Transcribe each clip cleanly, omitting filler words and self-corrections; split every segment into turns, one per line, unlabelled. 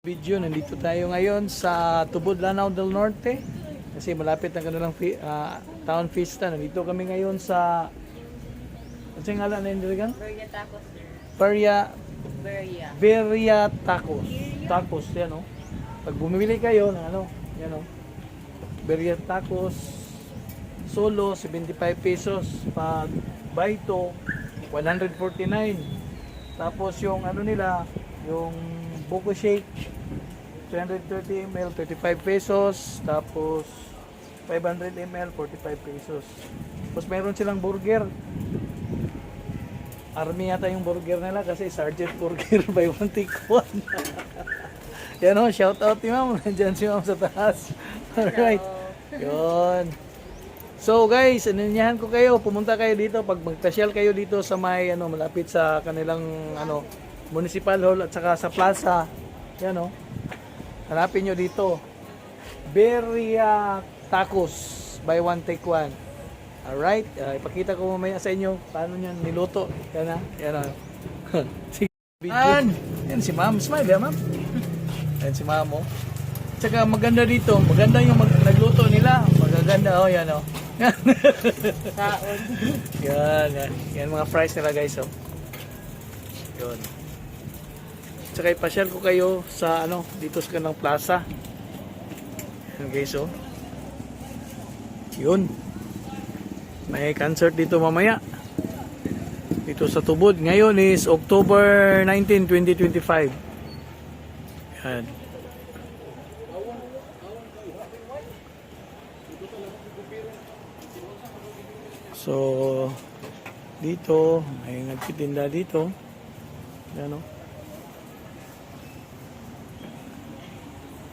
Video, nandito tayo ngayon sa Tubod, Lanao del Norte kasi malapit ang kanilang town fiesta. Nandito kami ngayon sa ano yung ngalan na yung
Beria tacos, sir.
Beria Tacos. Tacos, yan o. Pag bumili kayo ng ano, yan o. Beria Tacos solo 75 pesos. Pag buy to 149. Tapos yung ano nila, yung Buko Shake 230 ml 35 pesos, tapos 500 ml 45 pesos. Tapos meron silang burger. Army yata yung burger nila kasi Sergeant Burger by one take one. Yan o, shout out ni ma'am. Nandiyan si ma'am sa taas. Alright. Yun. So guys, inanyahan ko kayo, pumunta kayo dito pag magpasyal kayo dito sa may ano, malapit sa kanilang ano, Municipal Hall at saka sa plaza. Yan o. Hanapin nyo dito. Beria Tacos by one take one. Alright. Ipakita ko mamaya sa inyo paano nyo niluto. Yan ha. Yan ha. Sige. Yan si ma'am. Smile ya ma'am. Yan si ma'am o. Tsaka maganda dito. Maganda yung nagluto nila. Magaganda o. Yan o.
Saon.
Yan. Yan mga fries nila guys o. Yun. Tsaka ipasyal ko kayo sa ano, dito sa kanang plaza. Yan guys oh. Yun. May concert dito mamaya. Dito sa Tubod. Ngayon is October 19, 2025. Yan. So, dito, may nagtitinda dito. Yan oh.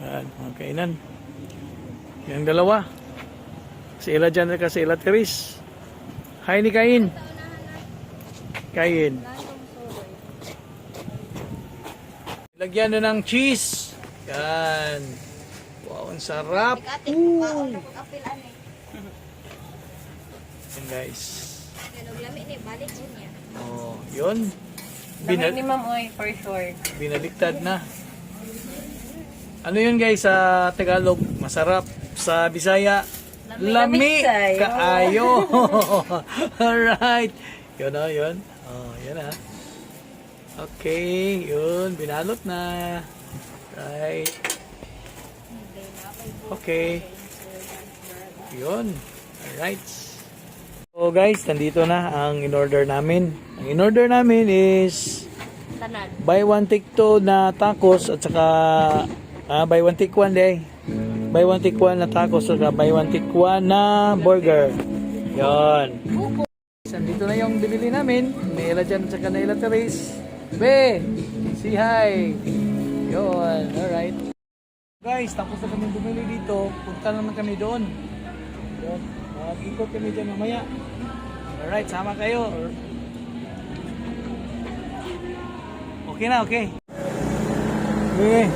Yan, mga kainan. Yung dalawa. Si Ella dyan at si Ella Teres. Hi ni Kain. Kain. Lagyan na ng cheese. Yan. Wow, ang sarap. Yan guys. Oh, yun.
Ni Ma'am Oy, for sure.
Binaliktad na. Ano yun guys sa Tagalog? Masarap. Sa Bisaya, lami kaayo. Alright. Yun o, yun. Oh, yun ha. Okay, yun. Binalot na. Right. Okay. Yun. Alright. So guys, nandito na ang in-order namin. Ang in-order namin is
Tanan.
buy one take two na tacos at saka buy one take one day. Buy one take one na tacos at saka buy one take one na burger. Yon. Nandito na yung binili namin. May Ella dyan at saka na Ella Teres. Be! Say hi! Yon. Alright. Guys, tapos na kami bumili dito. Punta naman kami doon. Yon. Mag-ikot kami dyan mamaya. Alright, sama kayo. Okay na, okay. Okay.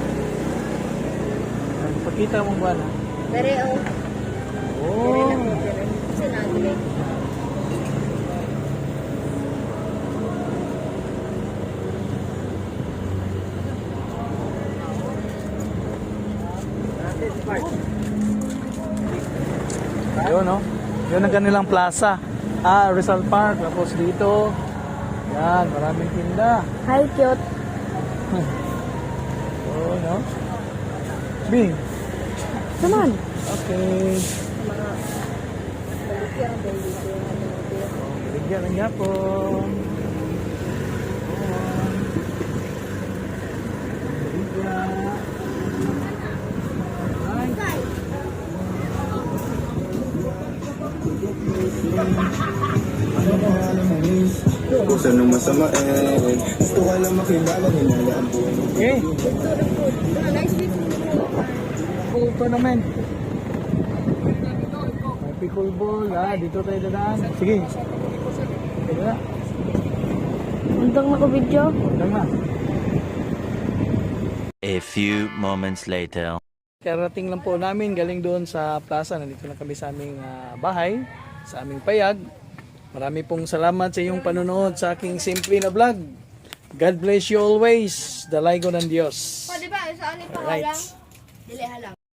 Pakita mo ba na?
Dere o.
Oh.
Sinadili.
Yun, no? Yun ang kanilang plaza. Rizal Park. Tapos dito. Yan, maraming tinda.
Hi, cute.
Oh, no? Bing.
Saman.
Okay. Bigyan ng yapon.
Kung saan nung masama gusto ka lang makilala, hinalaan po.
Okay. Full tournament. May pickleball. Dito tayo dadaan. Sige. Sige na.
Undang na ko video.
Undang na.
A few moments later.
Karating lang po namin galing doon sa plaza. Nandito na kami sa aming bahay, sa aming payag. Marami pong salamat sa iyong panonood sa aking simple na vlog. God bless you always. Dalay ko ng Diyos.
O, di ba? Saan yung
Alright.
pangalang? Dili halang.